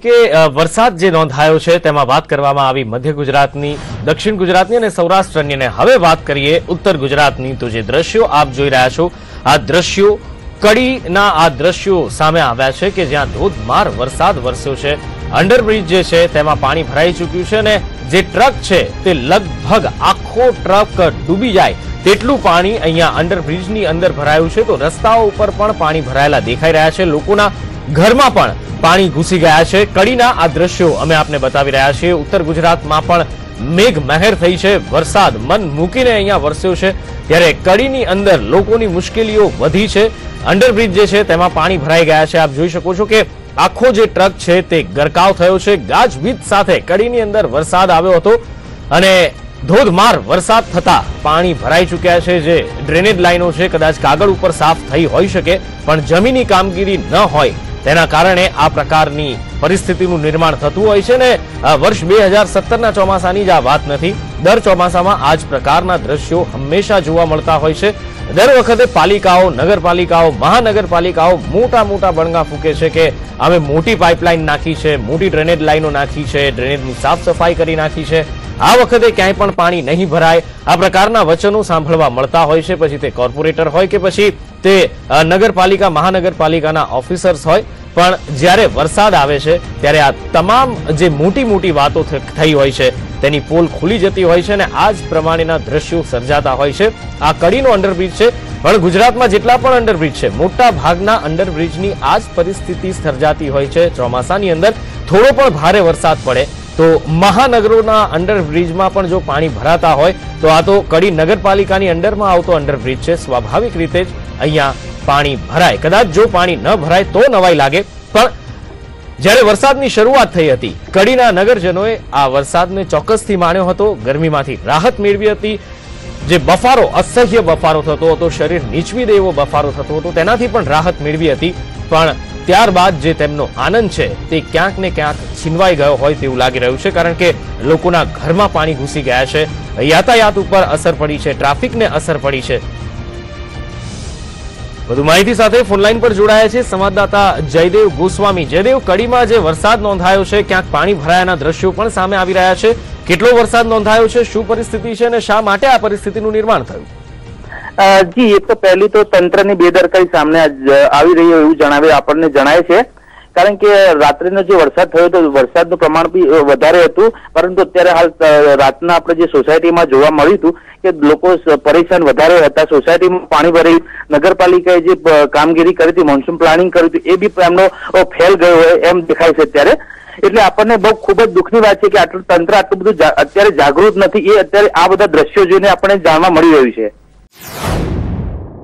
કે વરસાદ જે નોંધાયો છે તેમાં વાત કરવામાં આવી મધ્ય ગુજરાતની, દક્ષિણ ગુજરાતની અને સૌરાષ્ટ્રની, અને હવે વાત કરીએ ઉત્તર ગુજરાતની. તો જે દ્રશ્યો આપ જોઈ રહ્યા છો, આ દ્રશ્યો કડીના આ દ્રશ્યો સામે આવ્યા છે કે જ્યાં ધોધમાર વરસાદ વરસ્યો છે. અંડરબ્રિજ જે છે તેમાં પાણી ભરાઈ ચૂક્યું છે અને જે ટ્રક છે તે લગભગ આખો ટ્રક ડૂબી જાય તેટલું પાણી અહીંયા અંડરબ્રિજની અંદર ભરાયું છે. તો રસ્તાઓ ઉપર પણ પાણી ભરાયેલા દેખાઈ રહ્યા છે. લોકોના ઘરમાં પણ પાણી ઘૂસી ગયા છે. કડીના આ દ્રશ્યો અમે આપને બતાવી રહ્યા છીએ. ઉત્તર ગુજરાતમાં પણ મેઘ મહેર થઈ છે. વરસાદ મન મૂકીને અહીંયા વરસ્યો છે, ત્યારે કડીની અંદર લોકોની મુશ્કેલીઓ વધી છે. અંડરબ્રિજ જે છે તેમાં પાણી ભરાઈ ગયા છે. આપ જોઈ શકો છો કે આખો જે ટ્રક છે તે ગરકાવ થયો છે. ગાજવીજ સાથે કડીની અંદર વરસાદ આવ્યો હતો અને ધોધમાર વરસાદ થતા પાણી ભરાઈ ચૂક્યા છે. જે ડ્રેનેજ લાઈનો છે કદાચ કાગળ ઉપર સાફ થઈ હોઈ શકે, પણ જમીની કામગીરી ન હોય તેના કારણે આ પ્રકારની પરિસ્થિતિનું નિર્માણ થતું હોય છે. ને વર્ષ 2017ના ચોમાસાની જ આ વાત નથી. દર ચોમાસામાં આ જ પ્રકારના દ્રશ્યો હંમેશા જોવા મળતા હોય છે. દર વખતે પાલિકાઓ, નગરપાલિકાઓ, મહાનગરપાલિકાઓ મોટા મોટા બણગા ફૂંકે છે કે અમે મોટી પાઇપલાઇન નાખી છે, મોટી ડ્રેનેજ લાઈનો નાખી છે, ડ્રેનેજની સાફ સફાઈ કરી નાખી છે, આ વખતે ક્યાંય પણ પાણી નહીં ભરાય. આ પ્રકારના વચનો સાંભળવા મળતા હોય છે. પછી તે કોર્પોરેટર હોય કે પછી તે નગરપાલિકા, મહાનગરપાલિકાના ઓફિસર્સ હોય, પણ જ્યારે વરસાદ આવે છે ત્યારે આ તમામ જે મોટી મોટી વાતો થઈ હોય છે તેની પોલ ખુલી જતી હોય છે અને આ જ પ્રમાણેના દ્રશ્યો સર્જાતા હોય છે. આ કડીનો અંડરબ્રિજ છે, પણ ગુજરાતમાં જેટલા પણ અંડરબ્રિજ છે મોટા ભાગના અંડરબ્રિજની આ જ પરિસ્થિતિ સર્જાતી હોય છે. ચોમાસાની અંદર થોડો પણ ભારે વરસાદ પડે તો મહાનગરોના અંડરબ્રિજમાં પણ જો પાણી ભરાતા હોય તો આ તો કડી નગરપાલિકાની અંડરમાં આવતો અંડરબ્રિજ છે. સ્વાભાવિક રીતે જ અહીંયા પાણી ભરાય. કદાચ જો પાણી ન ભરાય તો નવાઈ લાગે, પણ જ્યારે વરસાદની શરૂઆત થઈ હતી કડીના નગરજનોએ આ વરસાદને ચોક્કસથી માણ્યો હતો. ગરમીમાંથી રાહત મેળવી હતી. જે બફારો, અસહ્ય બફારો થતો હતો, શરીર નીચવી દે એવો બફારો થતો હતો, તેનાથી પણ રાહત મેળવી હતી. પણ ત્યારબાદ જે તેમનો આનંદ છે તે ક્યાંક ને ક્યાંક છીનવાઈ ગયો હોય તેવું લાગી રહ્યું છે, કારણ કે લોકોના ઘરમાં પાણી ઘૂસી ગયા છે, યાતાયાત ઉપર અસર પડી છે, ટ્રાફિકને અસર પડી છે. વધુ માહિતી સાથે ફોનલાઈન પર જોડાયા છે સંવાદદાતા જયદેવ ગોસ્વામી. જયદેવ, કડીમાં જે વરસાદ નોંધાયો છે, ક્યાંક પાણી ભરાયાના દ્રશ્યો પણ સામે આવી રહ્યા છે. કેટલો વરસાદ નોંધાયો છે, શું પરિસ્થિતિ છે અને શા માટે આ પરિસ્થિતિનું નિર્માણ થયું? જી, એક તો પહેલી તો તંત્રની બેદરકારી સામે આવી રહી એવું આપણને જણાય છે. કારણ કે રાત્રિનો જે વરસાદ થયો હતો વરસાદનું પ્રમાણ બી વધારે હતું, પરંતુ અત્યારે હાલ રાતના આપણે જે સોસાયટીમાં જોવા મળ્યું હતું કે લોકો પરેશાન વધારે હતા. સોસાયટીમાં પાણી ભરી નગરપાલિકાએ જે કામગીરી કરી હતી, મોન્સૂન પ્લાનિંગ કર્યું હતું, એ બી એમનો ફેલ ગયો હોય એમ દેખાય છે અત્યારે. એટલે આપણને બહુ ખૂબ જ દુઃખની વાત છે કે તંત્ર આટલું બધું અત્યારે જાગૃત નથી. એ અત્યારે આ બધા દ્રશ્યો જોઈને આપણને જાણવા મળી રહ્યું છે.